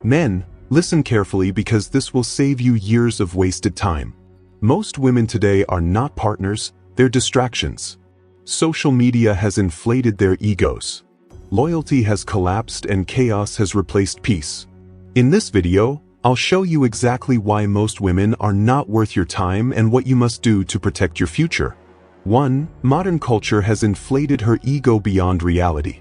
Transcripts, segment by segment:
Men, listen carefully because this will save you years of wasted time. Most women today are not partners, they're distractions. Social media has inflated their egos. Loyalty has collapsed and chaos has replaced peace. In this video, I'll show you exactly why most women are not worth your time and what you must do to protect your future. 1. Modern culture has inflated her ego beyond reality.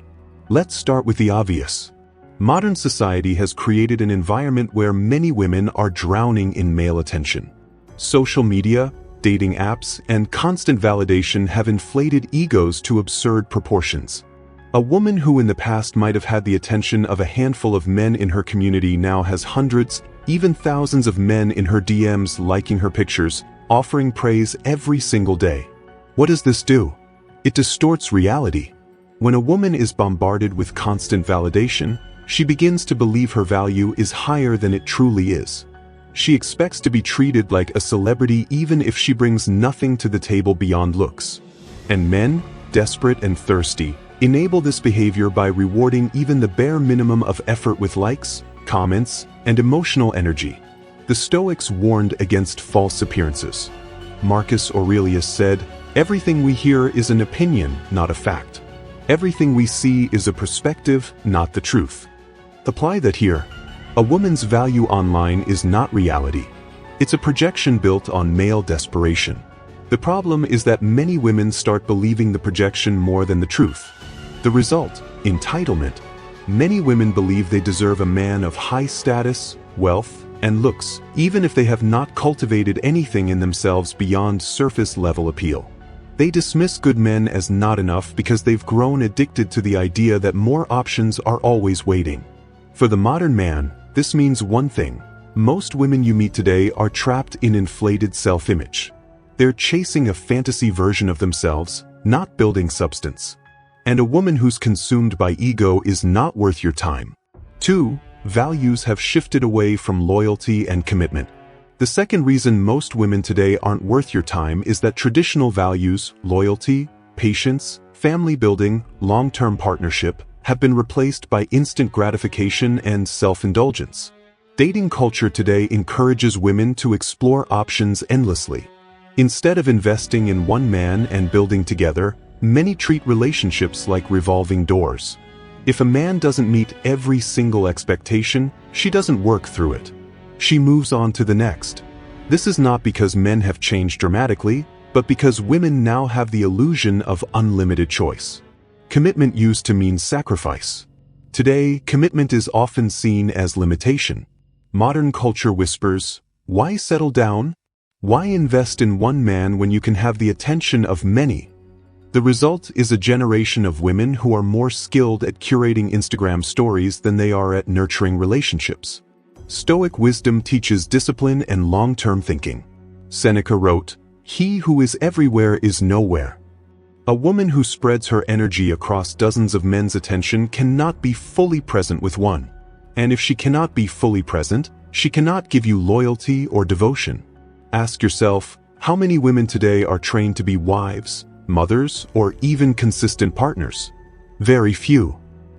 Let's start with the obvious. Modern society has created an environment where many women are drowning in male attention. Social media, dating apps, and constant validation have inflated egos to absurd proportions. A woman who in the past might have had the attention of a handful of men in her community now has hundreds, even thousands of men in her DMs liking her pictures, offering praise every single day. What does this do? It distorts reality. When a woman is bombarded with constant validation, she begins to believe her value is higher than it truly is. She expects to be treated like a celebrity even if she brings nothing to the table beyond looks. And men, desperate and thirsty, enable this behavior by rewarding even the bare minimum of effort with likes, comments, and emotional energy. The Stoics warned against false appearances. Marcus Aurelius said, "Everything we hear is an opinion, not a fact. Everything we see is a perspective, not the truth." Apply that here. A woman's value online is not reality. It's a projection built on male desperation. The problem is that many women start believing the projection more than the truth. The result, entitlement. Many women believe they deserve a man of high status, wealth, and looks, even if they have not cultivated anything in themselves beyond surface-level appeal. They dismiss good men as not enough because they've grown addicted to the idea that more options are always waiting. For the modern man, this means one thing. Most women you meet today are trapped in inflated self-image. They're chasing a fantasy version of themselves, not building substance. And a woman who's consumed by ego is not worth your time. 2. Values have shifted away from loyalty and commitment. The second reason most women today aren't worth your time is that traditional values, loyalty, patience, family building, long-term partnership, have been replaced by instant gratification and self-indulgence. Dating culture today encourages women to explore options endlessly. Instead of investing in one man and building together, many treat relationships like revolving doors. If a man doesn't meet every single expectation, she doesn't work through it. She moves on to the next. This is not because men have changed dramatically, but because women now have the illusion of unlimited choice. Commitment used to mean sacrifice. Today, commitment is often seen as limitation. Modern culture whispers, "Why settle down? Why invest in one man when you can have the attention of many?" The result is a generation of women who are more skilled at curating Instagram stories than they are at nurturing relationships. Stoic wisdom teaches discipline and long-term thinking. Seneca wrote, "He who is everywhere is nowhere." A woman who spreads her energy across dozens of men's attention cannot be fully present with one. And if she cannot be fully present, she cannot give you loyalty or devotion. Ask yourself, how many women today are trained to be wives, mothers, or even consistent partners? Very few.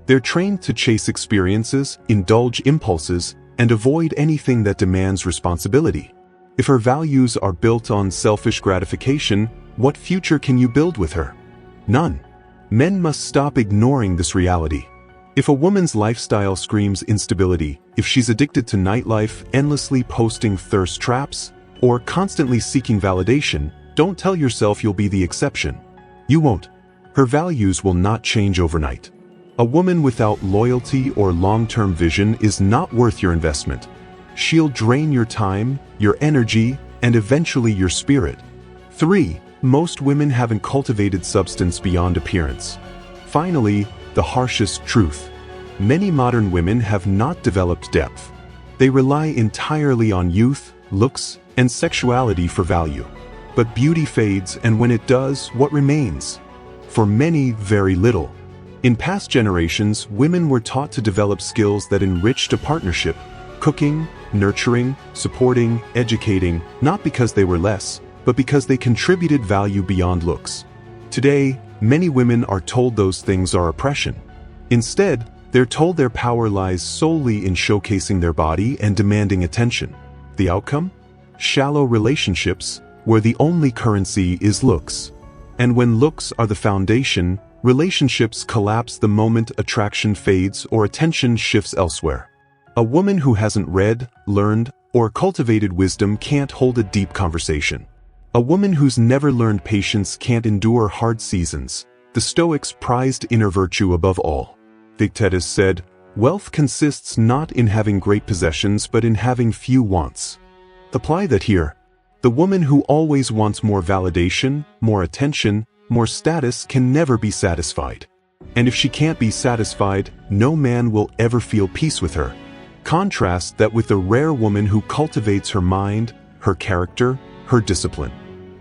They're trained to chase experiences, indulge impulses, and avoid anything that demands responsibility. If her values are built on selfish gratification, what future can you build with her? None. Men must stop ignoring this reality. If a woman's lifestyle screams instability, if she's addicted to nightlife, endlessly posting thirst traps, or constantly seeking validation, don't tell yourself you'll be the exception. You won't. Her values will not change overnight. A woman without loyalty or long-term vision is not worth your investment. She'll drain your time, your energy, and eventually your spirit. 3. Most women haven't cultivated substance beyond appearance. Finally, the harshest truth. Many modern women have not developed depth. They rely entirely on youth, looks, and sexuality for value. But beauty fades, and when it does, what remains? For many, very little. In past generations, women were taught to develop skills that enriched a partnership: cooking, nurturing, supporting, educating, not because they were less, but because they contributed value beyond looks. Today, many women are told those things are oppression. Instead, They're told their power lies solely in showcasing their body and demanding attention. The outcome? Shallow relationships, where the only currency is looks. And when looks are the foundation, relationships collapse the moment attraction fades or attention shifts elsewhere. A woman who hasn't read, learned, or cultivated wisdom can't hold a deep conversation. A woman who's never learned patience can't endure hard seasons. The Stoics prized inner virtue above all. Epictetus said, "Wealth consists not in having great possessions but in having few wants." Apply that here. The woman who always wants more validation, more attention, more status can never be satisfied. And if she can't be satisfied, no man will ever feel peace with her. Contrast that with the rare woman who cultivates her mind, her character, her discipline.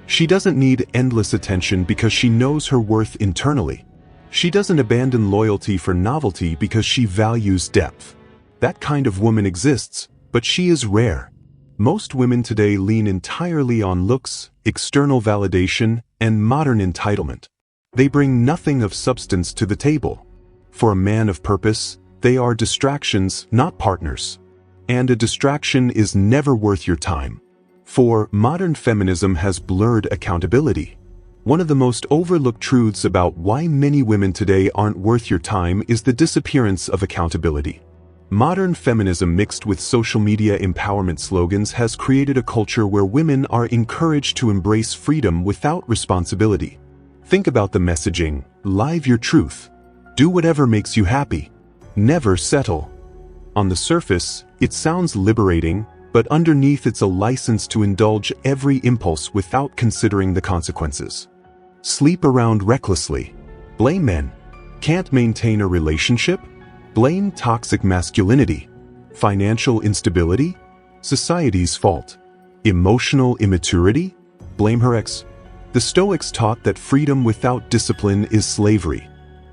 She doesn't need endless attention because she knows her worth internally. She doesn't abandon loyalty for novelty because she values depth. That kind of woman exists, but she is rare. Most women today lean entirely on looks, external validation, and modern entitlement. They bring nothing of substance to the table. For a man of purpose, they are distractions, not partners. And a distraction is never worth your time. For modern feminism has blurred accountability. One of the most overlooked truths about why many women today aren't worth your time is the disappearance of accountability. Modern feminism mixed with social media empowerment slogans has created a culture where women are encouraged to embrace freedom without responsibility. Think about the messaging: live your truth. Do whatever makes you happy. Never settle. On the surface, it sounds liberating, but underneath it's a license to indulge every impulse without considering the consequences. Sleep around recklessly. Blame men. Can't maintain a relationship? Blame toxic masculinity. Financial instability? Society's fault. Emotional immaturity? Blame her ex. The Stoics taught that freedom without discipline is slavery.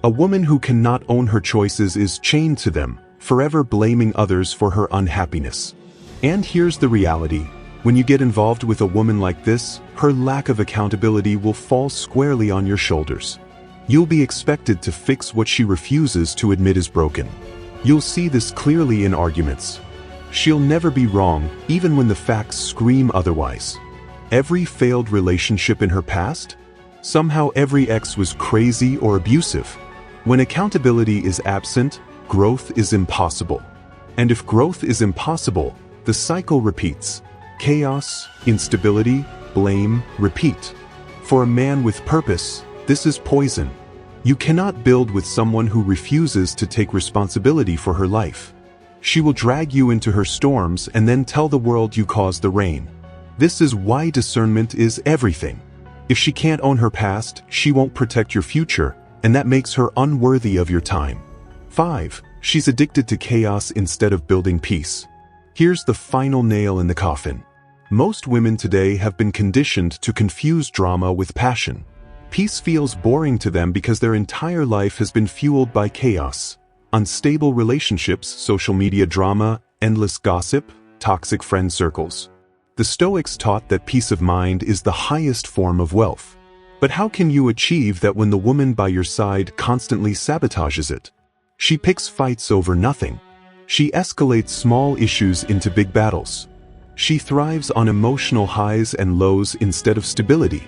A woman who cannot own her choices is chained to them, forever blaming others for her unhappiness. And here's the reality. When you get involved with a woman like this, her lack of accountability will fall squarely on your shoulders. You'll be expected to fix what she refuses to admit is broken. You'll see this clearly in arguments. She'll never be wrong, even when the facts scream otherwise. Every failed relationship in her past? Somehow every ex was crazy or abusive. When accountability is absent, growth is impossible. And if growth is impossible, the cycle repeats. Chaos, instability, blame, repeat. For a man with purpose, this is poison. You cannot build with someone who refuses to take responsibility for her life. She will drag you into her storms and then tell the world you caused the rain. This is why discernment is everything. If she can't own her past, she won't protect your future, and that makes her unworthy of your time. 5. She's addicted to chaos instead of building peace. Here's the final nail in the coffin. Most women today have been conditioned to confuse drama with passion. Peace feels boring to them because their entire life has been fueled by chaos. Unstable relationships, social media drama, endless gossip, toxic friend circles. The Stoics taught that peace of mind is the highest form of wealth. But how can you achieve that when the woman by your side constantly sabotages it? She picks fights over nothing. She escalates small issues into big battles. She thrives on emotional highs and lows instead of stability.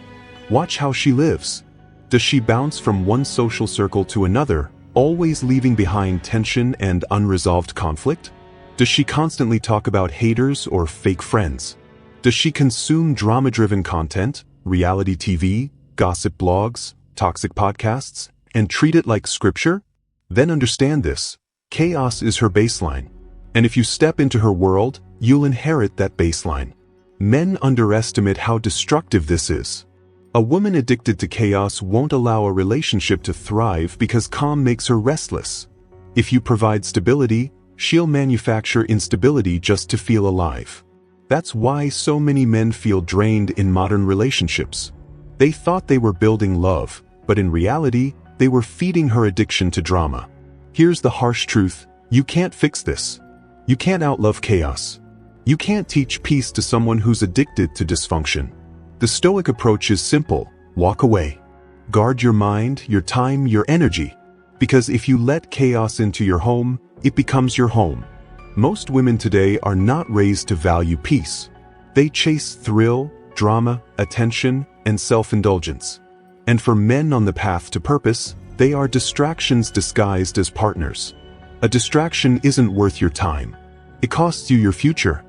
Watch how she lives. Does she bounce from one social circle to another, always leaving behind tension and unresolved conflict? Does she constantly talk about haters or fake friends? Does she consume drama-driven content, reality TV, gossip blogs, toxic podcasts, and treat it like scripture? Then understand this. Chaos is her baseline. And if you step into her world, you'll inherit that baseline. Men underestimate how destructive this is. A woman addicted to chaos won't allow a relationship to thrive because calm makes her restless. If you provide stability, she'll manufacture instability just to feel alive. That's why so many men feel drained in modern relationships. They thought they were building love, but in reality, they were feeding her addiction to drama. Here's the harsh truth: you can't fix this. You can't outlove chaos. You can't teach peace to someone who's addicted to dysfunction. The Stoic approach is simple: walk away. Guard your mind, your time, your energy. Because if you let chaos into your home, it becomes your home. Most women today are not raised to value peace. They chase thrill, drama, attention, and self-indulgence. And for men on the path to purpose, they are distractions disguised as partners. A distraction isn't worth your time. It costs you your future.